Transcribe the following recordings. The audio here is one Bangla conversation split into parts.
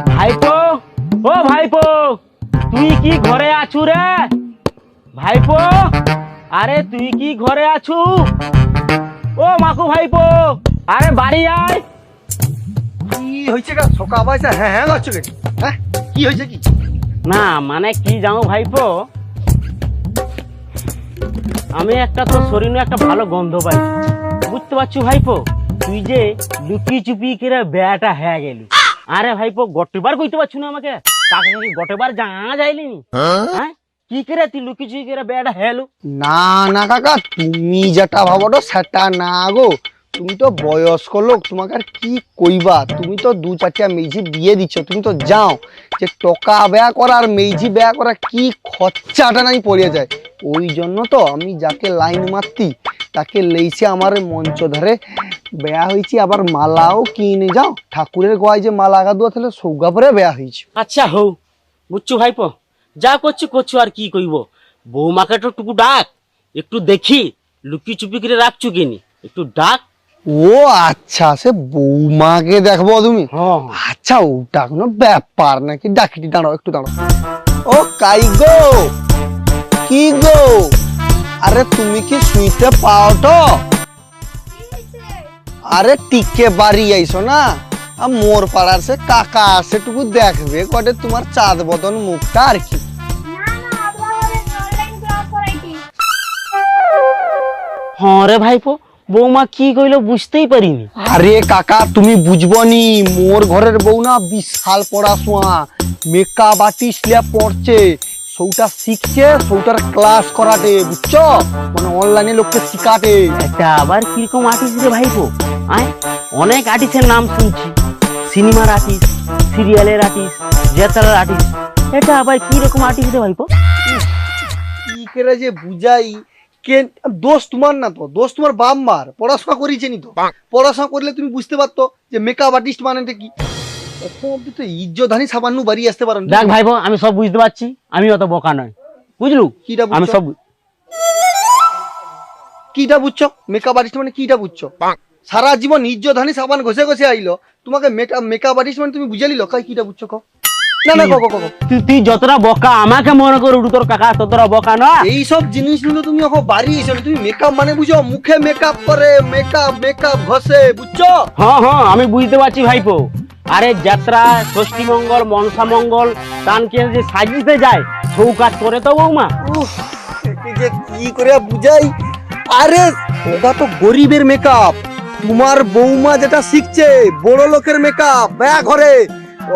ভাইপো, ও ভাইপো, তুই কি ঘরে আছু রে? ভাইপো, আরে তুই কি ঘরে আছু? ও মাকু ভাইপো, আরে বাড়ি আয়। কি হয়েছে গা সকাল পাইছে? হ্যাঁ হ্যাঁ করছো কি? হ্যাঁ কি হয়েছে কি? না মানে কি জানো ভাইপো, আমি একটা তো শরীরে একটা ভালো গন্ধ পাই, বুঝতে পারছো ভাইপো? তুই যে লুকি চুপি করে বেয়াটা হয়ে গেলি। আরে ভাইপো গতবার কইতে পারছো না আমাকে, তাকে কি গতবার জানা যাইলি? হ্যাঁ কি করে তুই লুকি চুপি করে বেয়াটা হেলু? না না কাকা, তুমি যেটা ভাবো সেটা না গো। তুমি তো বয়স্ক লোক, তোমাকে আর কি কইবা। তুমি তো দু চারটা মেজি বিয়ে দিচ্ছ, তুমি তো যাও যে টকা ব্যয় করা আর মেজি ব্যয় করা কি খরচাটা নাই পড়ে যায়। ওই জন্য তো আমি যাকে লাইন মারতি তাকে লেইছে আমার মঞ্চ ধরে বেয়া হয়েছি। আবার মালাও কিনে যাও, ঠাকুরের গয় যে মালা গাদুয়া তাহলে সৌগা পরে বেয়া হয়েছে। আচ্ছা হও, বুঝছো ভাইপো, যা করছো করছো, আর কি কইব। বৌমাকে তো টুকু ডাক, একটু দেখি লুকি চুপি করে রাখছো কিনি, একটু ডাক। ও আচ্ছা, সে বৌমাকে দেখবো তুমি? হ্যাঁ আচ্ছা ওটা কোনো ব্যাপার নাকি, ডাকিটি দাঁড়াও, একটু দাঁড়াও। ও কাই গো, কি গো, আরে তুমি কি শুইতে পাও তো? আরে টিকে বাড়ি আইসো না, মোর পাড়ার সে কাকা সেটুকু দেখবে কটে তোমার চাঁদ বদন মুখটা আর কি। হ্যাঁ রে ভাইপো, বৌমা কি কইলো বুঝতেই পারিনি। আরে কাকা তুমি বুঝবনি, মোর ঘরের বউ না বিশাল পড়াশোনা, মেকআপ আর্টিস্ট পড়ছে, সৌটা শিখছে, সৌটার ক্লাস করাতে, বুঝছো? মানে অনলাইনে লোককে শিখাতে। এটা আবার কিরকম আর্টিস্ট রে ভাইপো? আয় অনেক আর্টিস্টের নাম শুনছি, সিনেমার আর্টিস্ট, সিরিয়ালের আর্টিস্ট, যাত্রার আর্টিস্ট। এটা আবার কি রকম আর্টিস্ট রে ভাইপো? কি করে যে বুঝাই, কে দোষ তোমার না তো, দোষ তোমার বাপ মার। পড়াশোনা করিছে নি তো, পড়াশোনা করলে তুমি বুঝতে পারতো যে মেকআপ আর্টিস্ট মানেটা কি। এখন অব্দি তো ইজ্জতহানি সামান্য বাড়ি আসতে পারো না। দেখ ভাইপো, আমি সব বুঝতে পারছি, আমি অত বোকা নয়, বুঝলু? কিটা আমি বুঝছো? সব কিটা বুঝছো? মেকআপ আর্টিস্ট মানে কিটা বুঝছো? সারা জীবন ইজ্জতহানি সাবান ঘষে ঘষে আইলো, তোমাকে মেকআপ আর্টিস্ট মানে তুমি বুঝে নিলো কাই? কিটা বুঝছো কো? না না কো কো। তুই যতটা বোকা আমাকে মনে করে উঠু, তোর কাকা ততটা বোকা না। এইসব জিনিসগুলো তুমি এখন বাড়ি এসো না। তুমি মেকআপ মানে বুঝো, মুখে মেকআপ করে, মেকআপ ঘষে, বুঝছো? হ্যাঁ হ্যাঁ আমি বুঝতে পারছি ভাইপো। আরে যাত্রা, ষষ্ঠী মঙ্গল, মনসা মঙ্গল, টানকে যে সাজিতে যায়, সৌ কাজ করে তো বৌমা। উফ, একে যে কি করে বুঝাই। আরে ওটা তো গরিবের মেকআপ, তোমার বৌমা যেটা শিখছে বড় লোকের মেকআপ, ব্যা ঘরে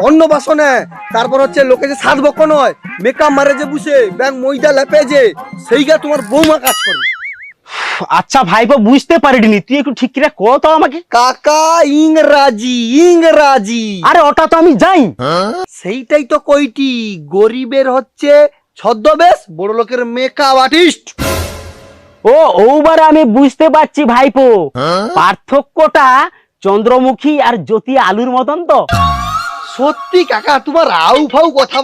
অন্নবাসনে, তারপর হচ্ছে লোকে যে সাত বক্ষ নয় মেকআপ মারে যে বুঝে ব্যাগ ময়দা লেপে যে, সেইটা তোমার বৌমা কাজ করে। আচ্ছা ভাইপো বুঝতে পারিনি, তুই একটু ঠিক করে কো তো আমাকে। কাকা ইংরাজি। আরে ওটা তো আমি যাই। সেইটাই তো কইটি, গরিবের হচ্ছে ছদ্মবেশ, বড় লোকের মেকআপ আর্টিস্ট। ও ওবারে আমি বুঝতে পারছি ভাইপো, পার্থক্যটা চন্দ্রমুখী আর জ্যোতি আলুর মতন তো। সত্যি কাকা, তোমার আউ ফাউ কথা